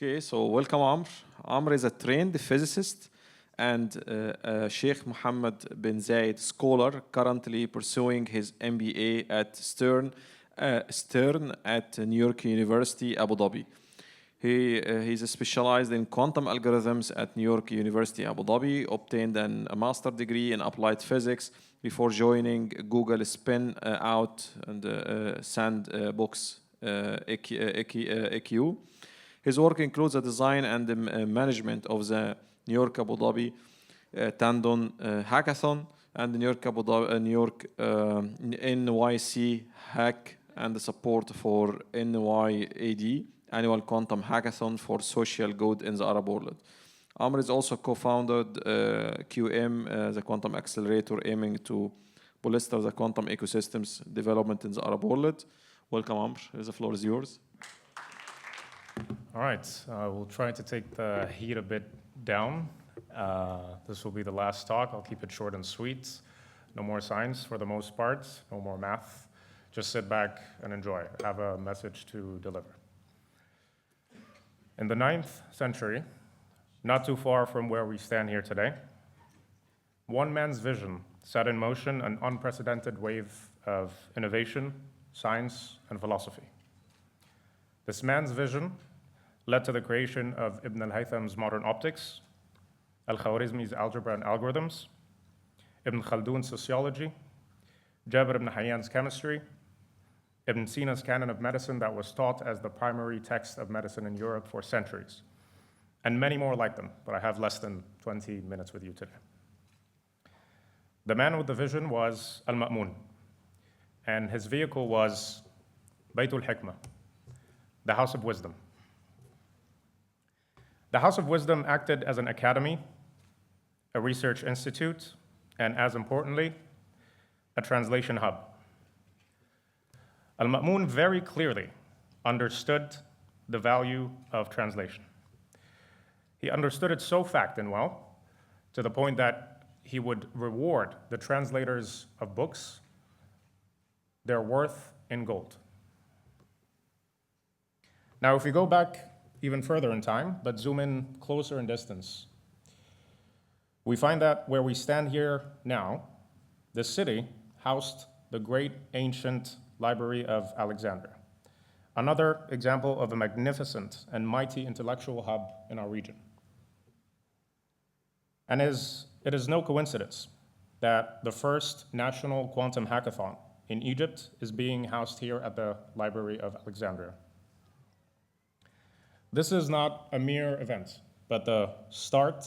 Okay, so welcome Amr. Amr is a trained physicist and Sheikh Mohammed bin Zayed scholar currently pursuing his MBA at Stern at New York University, Abu Dhabi. He's specialized in quantum algorithms at New York University, Abu Dhabi, obtained a master degree in applied physics before joining Google Spin Out and Sandbox EQ. His work includes the design and the management of the New York Abu Dhabi Tandon Hackathon and the New York NYC Hack and the support for NYAD Annual Quantum Hackathon for Social Good in the Arab world. Amr is also co-founded QM, the quantum accelerator aiming to bolster the quantum ecosystems development in the Arab world. Welcome, Amr. The floor is yours. All right, we'll try to take the heat a bit down. This will be the last talk. I'll keep it short and sweet. No more science for the most part, no more math. Just sit back and enjoy. I have a message to deliver. In the 9th century, not too far from where we stand here today, one man's vision set in motion an unprecedented wave of innovation, science, and philosophy. This man's vision led to the creation of Ibn al-Haytham's modern optics, al-Khwarizmi's algebra and algorithms, Ibn Khaldun's sociology, Jabir ibn Hayyan's chemistry, Ibn Sina's canon of medicine that was taught as the primary text of medicine in Europe for centuries, and many more like them, but I have less than 20 minutes with you today. The man with the vision was al-Ma'mun, and his vehicle was Baytul Hikmah, the House of Wisdom. The House of Wisdom acted as an academy, a research institute, and as importantly, a translation hub. Al-Ma'mun very clearly understood the value of translation. He understood it so fact and well, to the point that he would reward the translators of books their worth in gold. Now, if we go back even further in time, but zoom in closer in distance, we find that where we stand here now, this city housed the great ancient library of Alexandria, another example of a magnificent and mighty intellectual hub in our region. And it is no coincidence that the first national quantum hackathon in Egypt is being housed here at the Library of Alexandria. This is not a mere event, but the start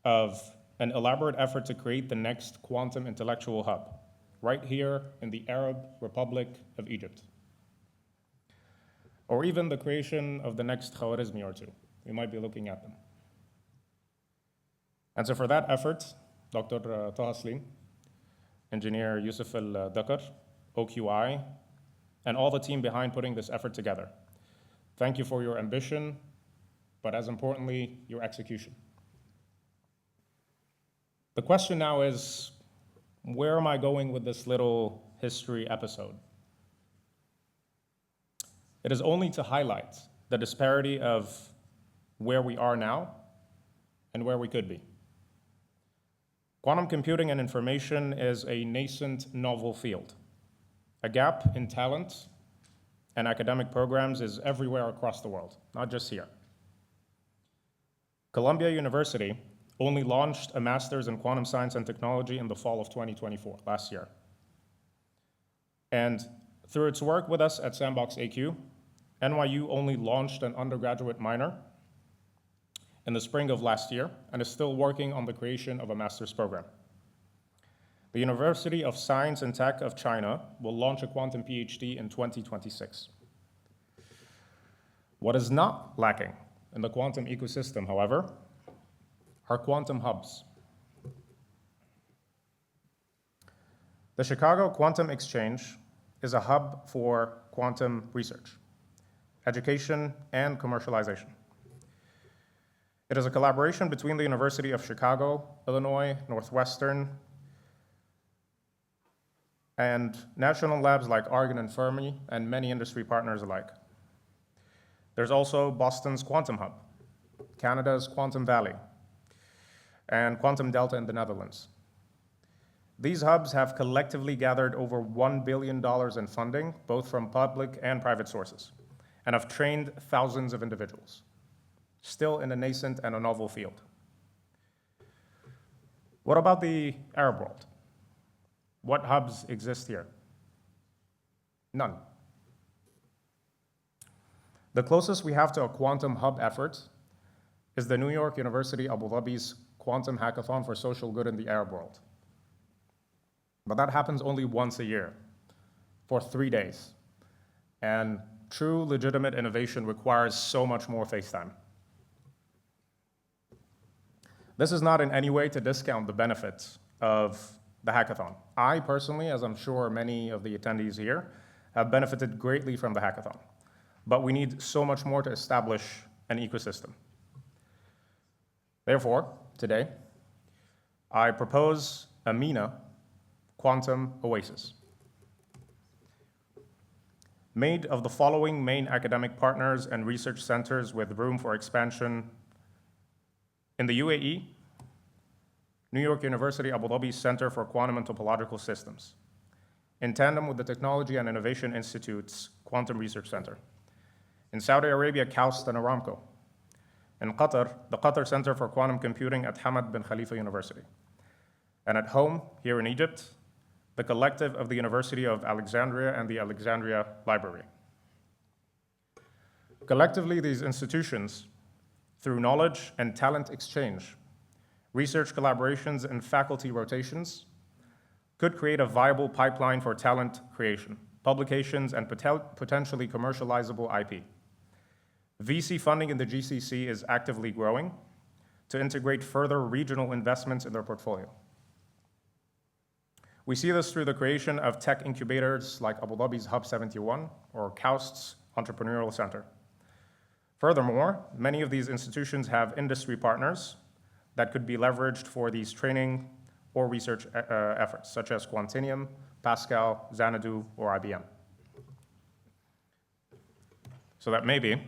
of an elaborate effort to create the next quantum intellectual hub, right here in the Arab Republic of Egypt. Or even the creation of the next Khwarizmi or two. We might be looking at them. And so for that effort, Dr. Taha Slim, Engineer Yusuf Al-Dakar, OQI, and all the team behind putting this effort together, thank you for your ambition, but as importantly, your execution. The question now is, where am I going with this little history episode? It is only to highlight the disparity of where we are now and where we could be. Quantum computing and information is a nascent novel field. A gap in talent and academic programs is everywhere across the world, not just here. Columbia University only launched a master's in quantum science and technology in the fall of 2024, last year. And through its work with us at Sandbox AQ, NYU only launched an undergraduate minor in the spring of last year and is still working on the creation of a master's program. The University of Science and Tech of China will launch a quantum PhD in 2026. What is not lacking in the quantum ecosystem, however, are quantum hubs. The Chicago Quantum Exchange is a hub for quantum research, education, and commercialization. It is a collaboration between the University of Chicago, Illinois, Northwestern, and national labs like Argonne and Fermi, and many industry partners alike. There's also Boston's Quantum Hub, Canada's Quantum Valley, and Quantum Delta in the Netherlands. These hubs have collectively gathered over $1 billion in funding, both from public and private sources, and have trained thousands of individuals, still in a nascent and a novel field. What about the Arab world? What hubs exist here? None. The closest we have to a quantum hub effort is the New York University Abu Dhabi's Quantum Hackathon for Social Good in the Arab World. But that happens only once a year for 3 days. And true legitimate innovation requires so much more face time. This is not in any way to discount the benefits of the hackathon. I personally, as I'm sure many of the attendees here, have benefited greatly from the hackathon. But we need so much more to establish an ecosystem. Therefore, today, I propose a MENA Quantum Oasis, made of the following main academic partners and research centers with room for expansion in the UAE, New York University Abu Dhabi Center for Quantum and Topological Systems, in tandem with the Technology and Innovation Institute's Quantum Research Center. In Saudi Arabia, KAUST and Aramco. In Qatar, the Qatar Center for Quantum Computing at Hamad bin Khalifa University. And at home, here in Egypt, the collective of the University of Alexandria and the Alexandria Library. Collectively, these institutions, through knowledge and talent exchange, research collaborations, and faculty rotations, could create a viable pipeline for talent creation, publications, and potentially commercializable IP. VC funding in the GCC is actively growing to integrate further regional investments in their portfolio. We see this through the creation of tech incubators like Abu Dhabi's Hub 71 or KAUST's Entrepreneurial Center. Furthermore, many of these institutions have industry partners that could be leveraged for these training or research efforts, such as Quantinium, Pascal, Xanadu, or IBM. So that maybe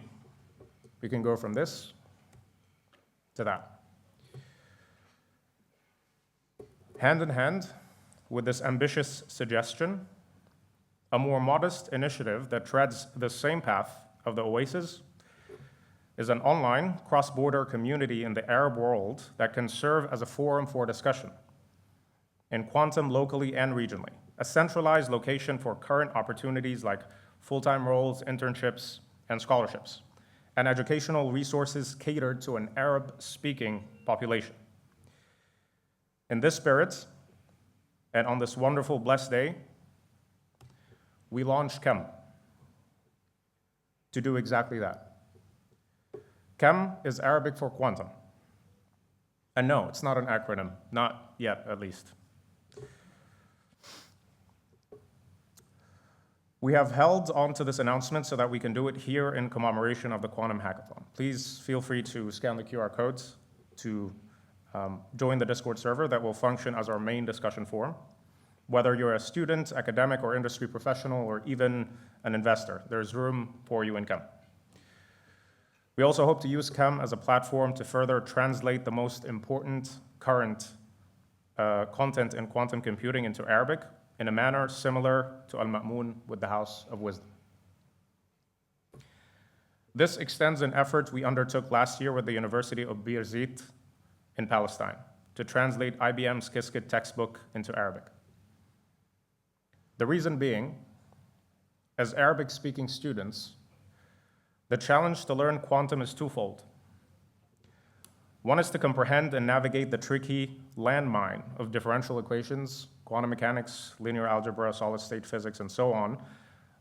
we can go from this to that. Hand in hand with this ambitious suggestion, a more modest initiative that treads the same path of the Oasis is an online cross-border community in the Arab world that can serve as a forum for discussion in quantum locally and regionally, a centralized location for current opportunities like full-time roles, internships, and scholarships, and educational resources catered to an Arab-speaking population. In this spirit, and on this wonderful, blessed day, we launched KEM to do exactly that. KEM is Arabic for quantum. And no, it's not an acronym, not yet at least. We have held on to this announcement so that we can do it here in commemoration of the Quantum Hackathon. Please feel free to scan the QR codes to join the Discord server that will function as our main discussion forum. Whether you're a student, academic, or industry professional, or even an investor, there's room for you in KEM. We also hope to use KEM as a platform to further translate the most important current content in quantum computing into Arabic in a manner similar to Al-Ma'mun with the House of Wisdom. This extends an effort we undertook last year with the University of Birzeit in Palestine to translate IBM's Qiskit textbook into Arabic. The reason being, as Arabic-speaking students, the challenge to learn quantum is twofold. One is to comprehend and navigate the tricky landmine of differential equations, quantum mechanics, linear algebra, solid-state physics, and so on,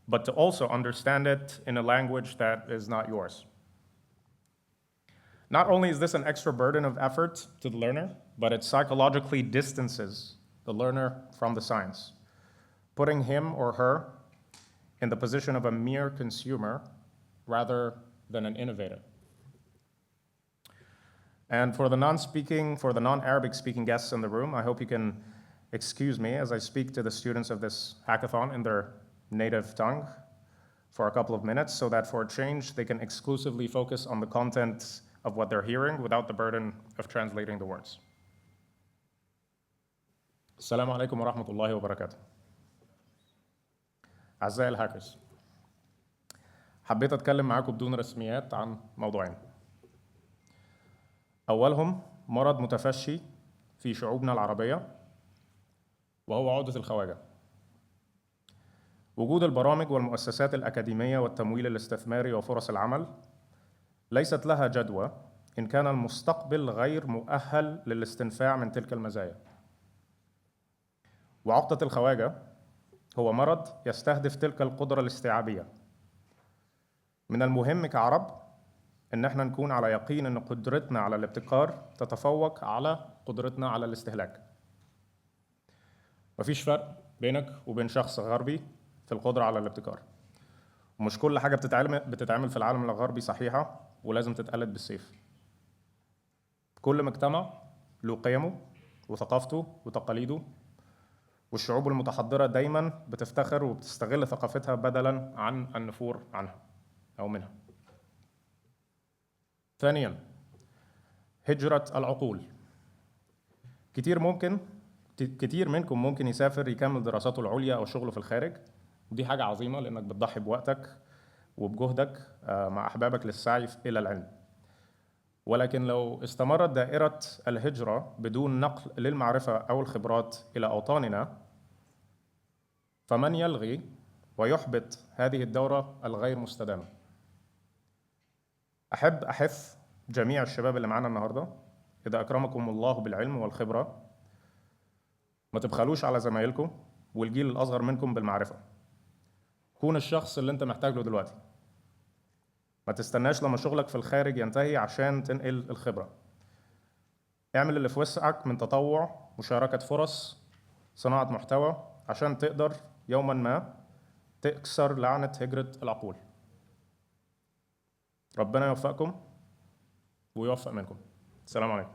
but to also understand it in a language that is not yours. Not only is this an extra burden of effort to the learner, but it psychologically distances the learner from the science, putting him or her in the position of a mere consumer rather than an innovator. And for the non-Arabic speaking guests in the room, I hope you can excuse me as I speak to the students of this hackathon in their native tongue. for a couple of minutes so that for a change they can exclusively focus on the content of what they're hearing without the burden of translating the words. السلام عليكم ورحمة الله وبركاته. أعزائي الهاكرز، حبيت أتكلم معاكم بدون رسميات عن موضوعين. أولهم مرض متفشي في شعوبنا العربية وهو عقدة الخواجة. وجود البرامج والمؤسسات الأكاديمية والتمويل الاستثماري وفرص العمل ليست لها جدوى إن كان المستقبل غير مؤهل للاستنفاع من تلك المزايا. وعقدة الخواجة هو مرض يستهدف تلك القدرة الاستيعابية. من المهم كعرب إن احنا نكون على يقين إن قدرتنا على الابتكار تتفوق على قدرتنا على الاستهلاك. مفيش فرق بينك وبين شخص غربي في القدرة على الابتكار. ومش كل حاجة بتتعمل في العالم الغربي صحيحة ولازم تتقلد بالسيف. كل مجتمع له قيمه وثقافته وتقاليده، والشعوب المتحضرة دايما بتفتخر وبتستغل ثقافتها بدلا عن النفور عنها أو منها. ثانيا، هجرة العقول. كتير منكم ممكن يسافر يكمل دراساته العليا أو شغله في الخارج، ودي حاجة عظيمة لأنك بتضحي بوقتك وبجهدك مع أحبابك للسعي إلى العلم. ولكن لو استمرت دائرة الهجرة بدون نقل للمعرفة أو الخبرات إلى أوطاننا، فمن يلغي ويحبط هذه الدورة الغير مستدامة؟ أحب أحث جميع الشباب اللي معانا النهاردة، إذا أكرمكم الله بالعلم والخبرة ما تبخلوش على زمايلكم والجيل الأصغر منكم بالمعرفة. كون الشخص اللي أنت محتاج له دلوقتي. ما تستناش لما شغلك في الخارج ينتهي عشان تنقل الخبرة. اعمل اللي في وسعك من تطوع، مشاركة فرص، صناعة محتوى، عشان تقدر يوما ما تكسر لعنة هجرة العقول. ربنا يوفقكم ويوفق منكم. السلام عليكم.